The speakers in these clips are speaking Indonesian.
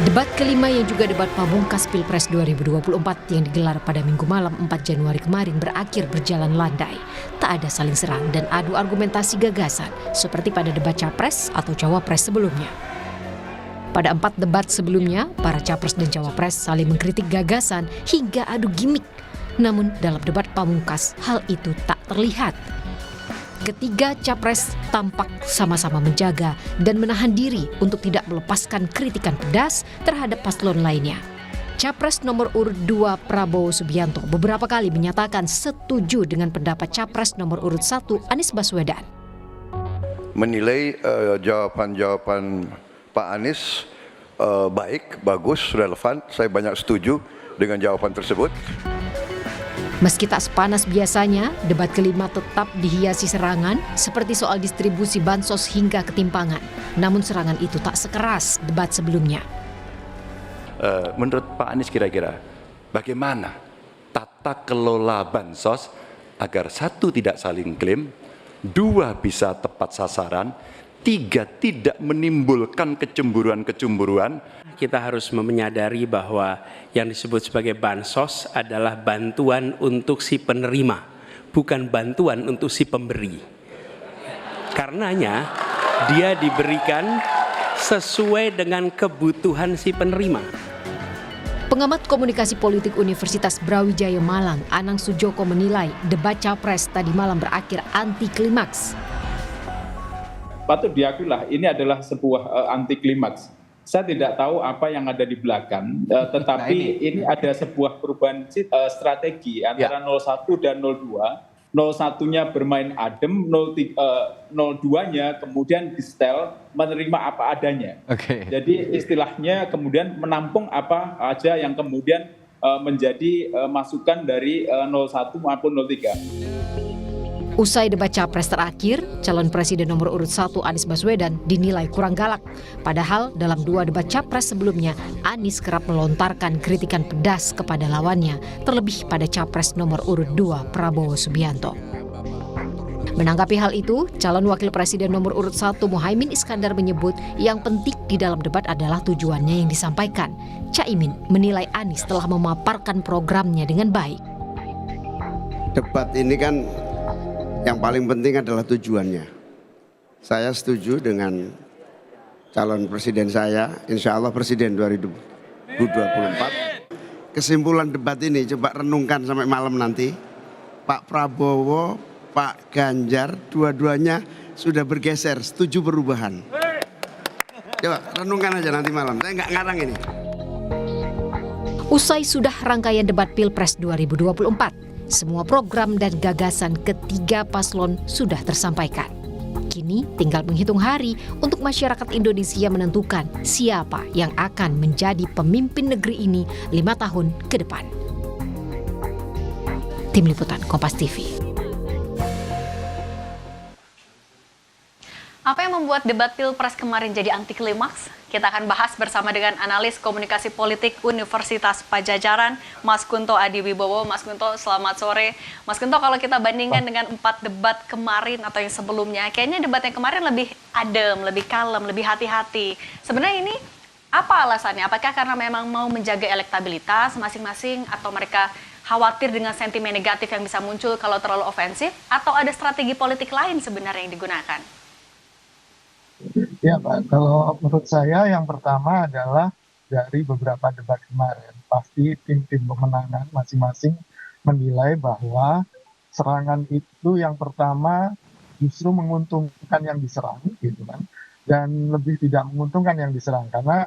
Debat kelima yang juga debat pamungkas Pilpres 2024 yang digelar pada Minggu malam 4 Januari kemarin berakhir berjalan landai. Tak ada saling serang dan adu argumentasi gagasan seperti pada debat Capres atau Cawapres sebelumnya. Pada 4 debat sebelumnya, para Capres dan Cawapres saling mengkritik gagasan hingga adu gimmick. Namun dalam debat pamungkas, hal itu tak terlihat. Ketiga Capres tampak sama-sama menjaga dan menahan diri untuk tidak melepaskan kritikan pedas terhadap paslon lainnya. Capres nomor urut 2 Prabowo Subianto beberapa kali menyatakan setuju dengan pendapat Capres nomor urut 1 Anies Baswedan. Menilai jawaban-jawaban Pak Anies baik, bagus, relevan. Saya banyak setuju dengan jawaban tersebut. Meski tak sepanas biasanya, debat kelima tetap dihiasi serangan seperti soal distribusi bansos hingga ketimpangan. Namun serangan itu tak sekeras debat sebelumnya. Menurut Pak Anies kira-kira bagaimana tata kelola bansos agar 1 tidak saling klaim, 2 bisa tepat sasaran, 3 tidak menimbulkan kecemburuan-kecemburuan. Kita harus menyadari bahwa yang disebut sebagai bansos adalah bantuan untuk si penerima, bukan bantuan untuk si pemberi. Karenanya dia diberikan sesuai dengan kebutuhan si penerima. Pengamat komunikasi politik Universitas Brawijaya Malang, Anang Sujoko menilai debat Capres tadi malam berakhir anti klimaks. Patut diakuilah ini adalah sebuah anti klimaks. Saya tidak tahu apa yang ada di belakang, tetapi ini ada sebuah perubahan strategi antara 01 dan 02. 01-nya bermain adem, 02-nya kemudian di-setel menerima apa adanya. Jadi istilahnya kemudian menampung apa aja yang kemudian menjadi masukan dari 01 maupun 03. Usai debat Capres terakhir, calon presiden nomor urut 1 Anies Baswedan dinilai kurang galak. Padahal dalam 2 debat Capres sebelumnya, Anies kerap melontarkan kritikan pedas kepada lawannya, terlebih pada Capres nomor urut 2 Prabowo Subianto. Menanggapi hal itu, calon wakil presiden nomor urut 1 Muhaimin Iskandar menyebut yang penting di dalam debat adalah tujuannya yang disampaikan. Caimin menilai Anies telah memaparkan programnya dengan baik. Debat ini kan yang paling penting adalah tujuannya. Saya setuju dengan calon presiden saya, insya Allah presiden 2024. Kesimpulan debat ini coba renungkan sampai malam nanti. Pak Prabowo, Pak Ganjar, dua-duanya sudah bergeser, setuju perubahan. Coba renungkan aja nanti malam, saya nggak ngarang ini. Usai sudah rangkaian debat Pilpres 2024, semua program dan gagasan ketiga paslon sudah tersampaikan. Kini tinggal menghitung hari untuk masyarakat Indonesia menentukan siapa yang akan menjadi pemimpin negeri ini 5 tahun ke depan. Tim Liputan Kompas TV. Apa yang membuat debat Pilpres kemarin jadi anti klimaks? Kita akan bahas bersama dengan analis komunikasi politik Universitas Padjadjaran, Mas Kunto Adiwibowo. Mas Kunto, selamat sore. Mas Kunto, kalau kita bandingkan dengan 4 debat kemarin atau yang sebelumnya, kayaknya debat yang kemarin lebih adem, lebih kalem, lebih hati-hati. Sebenarnya ini apa alasannya? Apakah karena memang mau menjaga elektabilitas masing-masing atau mereka khawatir dengan sentimen negatif yang bisa muncul kalau terlalu ofensif? Atau ada strategi politik lain sebenarnya yang digunakan? Ya Pak, kalau menurut saya yang pertama adalah dari beberapa debat kemarin, pasti tim-tim pemenangan masing-masing menilai bahwa serangan itu yang pertama justru menguntungkan yang diserang, gitu kan, dan lebih tidak menguntungkan yang diserang karena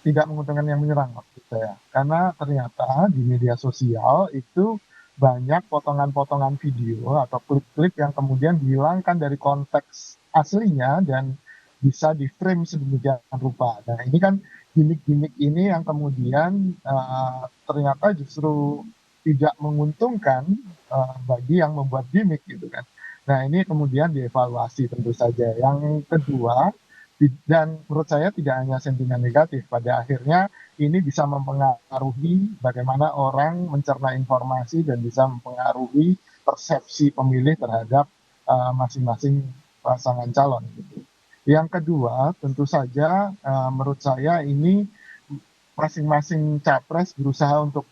tidak menguntungkan yang menyerang maksud saya. Karena ternyata di media sosial itu banyak potongan-potongan video atau klip-klip yang kemudian dihilangkan dari konteks aslinya dan bisa di frame sedemikian rupa. Nah ini kan gimmick-gimmick ini yang kemudian ternyata justru tidak menguntungkan bagi yang membuat gimmick gitu kan. Nah ini kemudian dievaluasi tentu saja. Yang kedua, dan menurut saya tidak hanya sentimen negatif, pada akhirnya ini bisa mempengaruhi bagaimana orang mencerna informasi dan bisa mempengaruhi persepsi pemilih terhadap masing-masing pasangan calon gitu. Yang kedua, tentu saja menurut saya ini masing-masing capres berusaha untuk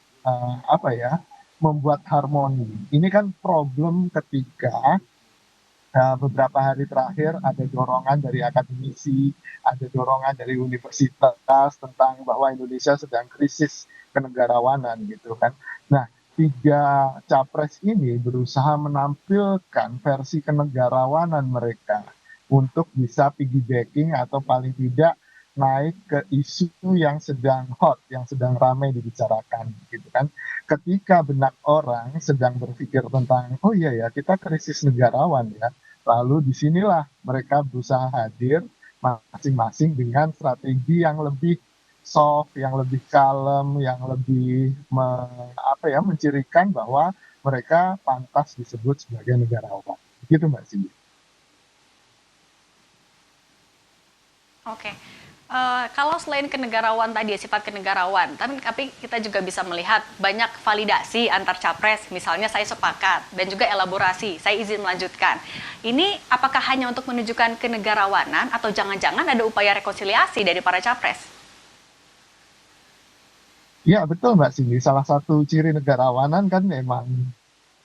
apa ya, membuat harmoni. Ini kan problem ketika beberapa hari terakhir ada dorongan dari akademisi, ada dorongan dari universitas tentang bahwa Indonesia sedang krisis kenegarawanan gitu kan. Nah, tiga capres ini berusaha menampilkan versi kenegarawanan mereka untuk bisa piggybacking atau paling tidak naik ke isu yang sedang hot, yang sedang ramai dibicarakan gitu kan. Ketika benak orang sedang berpikir tentang, oh iya ya kita krisis negarawan ya, lalu disinilah mereka berusaha hadir masing-masing dengan strategi yang lebih soft, yang lebih kalem, yang lebih mencirikan bahwa mereka pantas disebut sebagai negarawan. Begitu Mbak Cindy. Oke. Kalau selain kenegarawan tadi, sifat kenegarawan, tapi kita juga bisa melihat banyak validasi antar capres, misalnya saya sepakat, dan juga elaborasi, saya izin melanjutkan. Ini apakah hanya untuk menunjukkan kenegarawanan, atau jangan-jangan ada upaya rekonsiliasi dari para capres? Ya betul Mbak Cindy, salah satu ciri negarawanan kan memang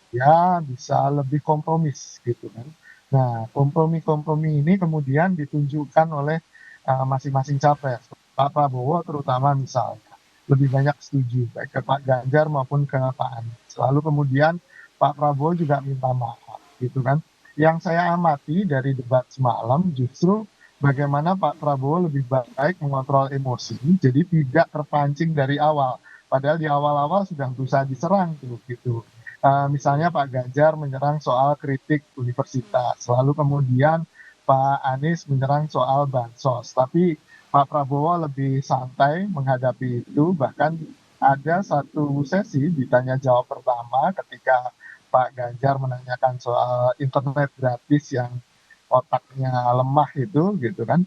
ya bisa lebih kompromis gitu kan. Nah, kompromi-kompromi ini kemudian ditunjukkan oleh masing-masing capres. Pak Prabowo terutama misalnya lebih banyak setuju baik ke Pak Ganjar maupun ke Pak Anies. Lalu kemudian Pak Prabowo juga minta maaf gitu kan. Yang saya amati dari debat semalam justru bagaimana Pak Prabowo lebih baik mengontrol emosi, jadi tidak terpancing dari awal. Padahal di awal-awal sudah berusaha diserang tuh gitu. Misalnya Pak Ganjar menyerang soal kritik universitas, lalu kemudian Pak Anies menyerang soal bansos, tapi Pak Prabowo lebih santai menghadapi itu, bahkan ada satu sesi ditanya jawab pertama ketika Pak Ganjar menanyakan soal internet gratis yang otaknya lemah itu gitu kan.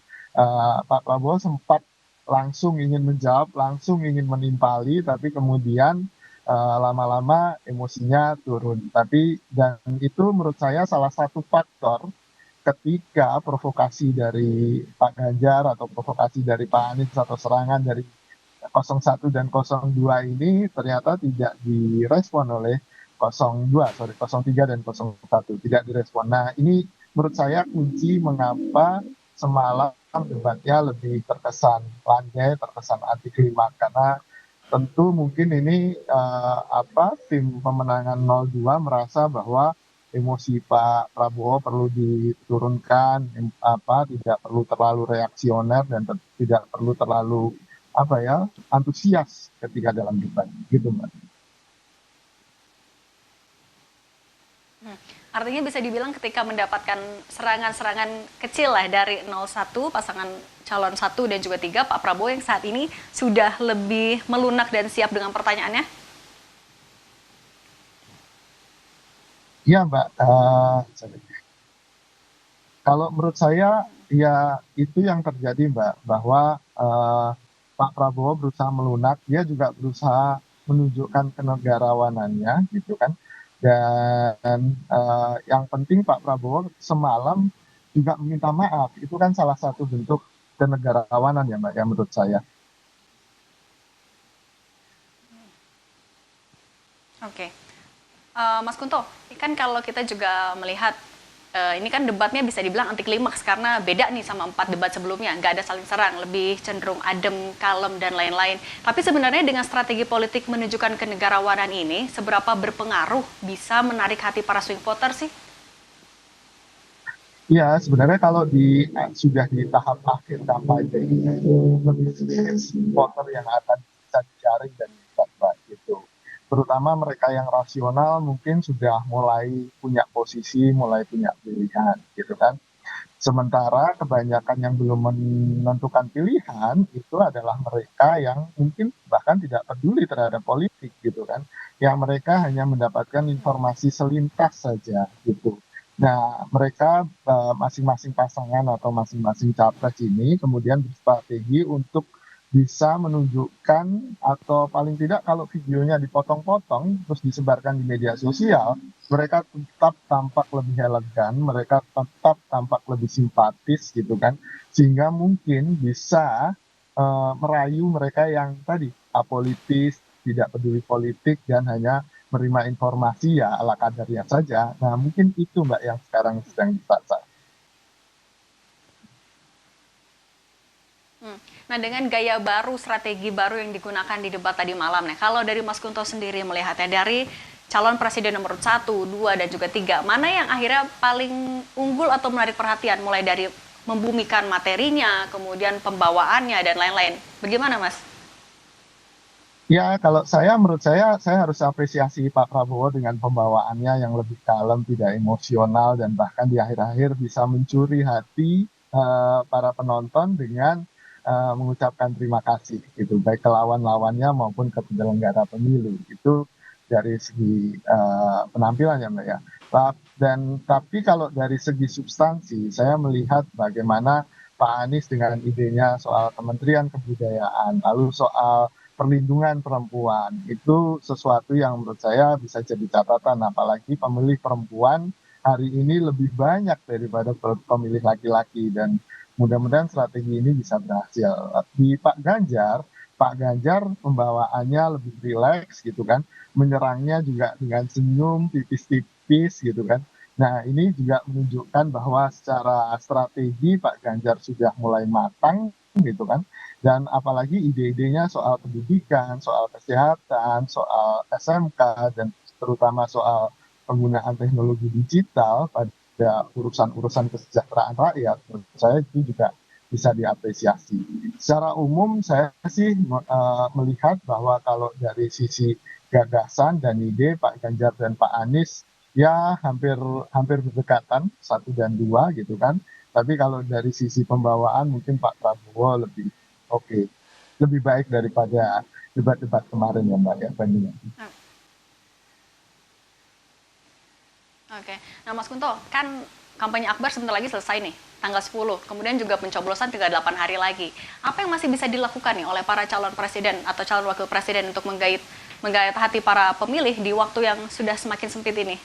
Pak Prabowo sempat langsung ingin menjawab, langsung ingin menimpali, tapi kemudian lama-lama emosinya turun. Dan itu menurut saya salah satu faktor ketika provokasi dari Pak Ganjar atau provokasi dari Pak Anies atau serangan dari 01 dan 02 ini ternyata tidak direspon oleh 03 dan 01, tidak direspon. Nah, ini menurut saya kunci mengapa semalam debatnya lebih terkesan landai, terkesan anti klimaks, karena tentu mungkin ini tim pemenangan 02 merasa bahwa emosi Pak Prabowo perlu diturunkan, tidak perlu terlalu reaksioner dan tidak perlu terlalu antusias ketika dalam debat, gitu Mbak. Artinya bisa dibilang ketika mendapatkan serangan-serangan kecil lah dari 01, pasangan calon 1 dan juga 3, Pak Prabowo yang saat ini sudah lebih melunak dan siap dengan pertanyaannya? Iya Mbak, kalau menurut saya ya itu yang terjadi Mbak, bahwa Pak Prabowo berusaha melunak, dia juga berusaha menunjukkan kenegarawanannya gitu kan. Dan yang penting Pak Prabowo semalam juga meminta maaf, itu kan salah satu bentuk kenegarawanan ya Mbak ya menurut saya. Oke. Mas Kunto, kan kalau kita juga melihat ini kan debatnya bisa dibilang anti klimaks karena beda nih sama 4 debat sebelumnya, nggak ada saling serang, lebih cenderung adem, kalem, dan lain-lain. Tapi sebenarnya dengan strategi politik menunjukkan kenegarawanan ini, seberapa berpengaruh bisa menarik hati para swing voter sih? Ya, sebenarnya kalau sudah di tahap akhir kampanye itu lebih sedikit voter yang akan bisa dijaring dan ditebak gitu. Terutama mereka yang rasional mungkin sudah mulai punya posisi, mulai punya pilihan gitu kan. Sementara kebanyakan yang belum menentukan pilihan itu adalah mereka yang mungkin bahkan tidak peduli terhadap politik gitu kan. Yang mereka hanya mendapatkan informasi selintas saja gitu. Nah, mereka masing-masing pasangan atau masing-masing capres ini kemudian berstrategi untuk bisa menunjukkan atau paling tidak kalau videonya dipotong-potong terus disebarkan di media sosial, mereka tetap tampak lebih elegan, mereka tetap tampak lebih simpatis gitu kan, sehingga mungkin bisa merayu mereka yang tadi apolitis, tidak peduli politik dan hanya menerima informasi ya ala kadarnya saja. Nah mungkin itu Mbak yang sekarang sedang disasar. Nah, dengan gaya baru, strategi baru yang digunakan di debat tadi malam nih, kalau dari Mas Kunto sendiri melihatnya dari calon presiden nomor 1, 2, dan juga 3, mana yang akhirnya paling unggul atau menarik perhatian, mulai dari membumikan materinya, kemudian pembawaannya, dan lain-lain. Bagaimana, Mas? Ya, kalau menurut saya harus apresiasi Pak Prabowo dengan pembawaannya yang lebih kalem, tidak emosional, dan bahkan di akhir-akhir bisa mencuri hati para penonton dengan mengucapkan terima kasih gitu, baik ke lawan-lawannya maupun ke penyelenggara pemilu. Itu dari segi penampilannya Mbak ya. Tapi kalau dari segi substansi, saya melihat bagaimana Pak Anies dengan idenya soal Kementerian Kebudayaan, lalu soal perlindungan perempuan, itu sesuatu yang menurut saya bisa jadi catatan, apalagi pemilih perempuan hari ini lebih banyak daripada pemilih laki-laki, dan mudah-mudahan strategi ini bisa berhasil. Di Pak Ganjar pembawaannya lebih rileks gitu kan, menyerangnya juga dengan senyum tipis-tipis gitu kan. Nah ini juga menunjukkan bahwa secara strategi Pak Ganjar sudah mulai matang gitu kan, dan apalagi ide-idenya soal pendidikan, soal kesehatan, soal SMK, dan terutama soal penggunaan teknologi digital pada urusan-urusan kesejahteraan rakyat, menurut saya itu juga bisa diapresiasi. Secara umum saya sih melihat bahwa kalau dari sisi gagasan dan ide Pak Ganjar dan Pak Anies ya hampir berdekatan 1 dan 2 gitu kan. Tapi kalau dari sisi pembawaan mungkin Pak Prabowo lebih lebih baik daripada debat-debat kemarin ya Mbak ya, bandingnya. Oke, nah Mas Kunto, kan kampanye Akbar sebentar lagi selesai nih, tanggal 10, kemudian juga pencoblosan tinggal 8 hari lagi. Apa yang masih bisa dilakukan nih oleh para calon presiden atau calon wakil presiden untuk menggait hati para pemilih di waktu yang sudah semakin sempit ini?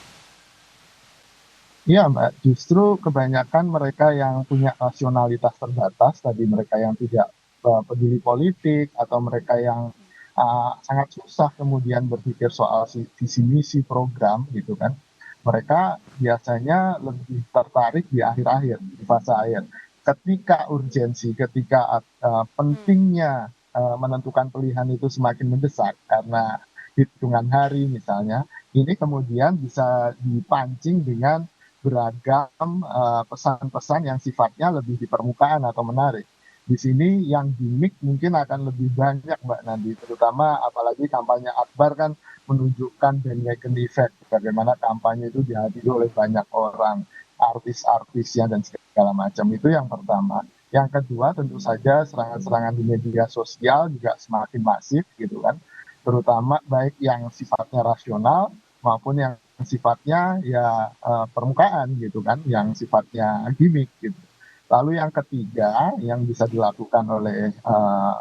Iya Mbak, justru kebanyakan mereka yang punya rasionalitas terbatas, tadi mereka yang tidak peduli politik, atau mereka yang sangat susah kemudian berpikir soal visi misi program gitu kan, mereka biasanya lebih tertarik di akhir-akhir, di fase akhir. Ketika urgensi, ketika pentingnya menentukan pilihan itu semakin mendesak karena hitungan hari misalnya, ini kemudian bisa dipancing dengan beragam pesan-pesan yang sifatnya lebih di permukaan atau menarik. Di sini yang gimmick mungkin akan lebih banyak Mbak Nandi, terutama apalagi kampanye Akbar kan menunjukkan bandwagon effect, bagaimana kampanye itu dihadiri oleh banyak orang, artis-artisnya dan segala macam. Itu yang pertama. Yang kedua tentu saja serangan-serangan di media sosial juga semakin masif gitu kan, terutama baik yang sifatnya rasional maupun yang sifatnya ya permukaan gitu kan, yang sifatnya gimmick gitu. Lalu yang ketiga yang bisa dilakukan oleh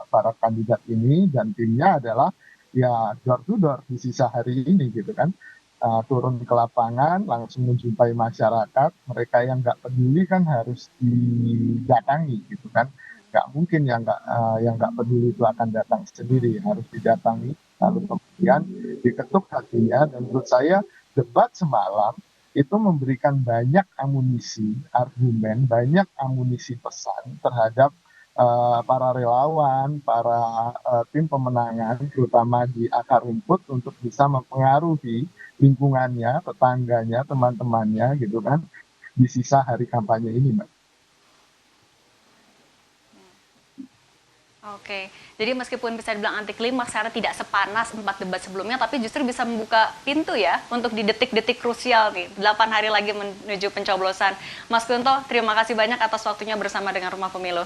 para kandidat ini dan timnya adalah ya door to door di sisa hari ini gitu kan, turun ke lapangan langsung menjumpai masyarakat, mereka yang nggak peduli kan harus didatangi gitu kan, nggak mungkin yang nggak peduli itu akan datang sendiri, harus didatangi lalu kemudian diketuk hatinya. Dan menurut saya debat semalam itu memberikan banyak amunisi argumen, banyak amunisi pesan terhadap para relawan, para tim pemenangan, terutama di akar rumput untuk bisa mempengaruhi lingkungannya, tetangganya, teman-temannya gitu kan, di sisa hari kampanye ini, Mbak. Oke, jadi meskipun bisa dibilang anti klimaks karena tidak sepanas 4 debat sebelumnya, tapi justru bisa membuka pintu ya untuk di detik-detik krusial nih, 8 hari lagi menuju pencoblosan. Mas Kunto, terima kasih banyak atas waktunya bersama dengan Rumah Pemilu.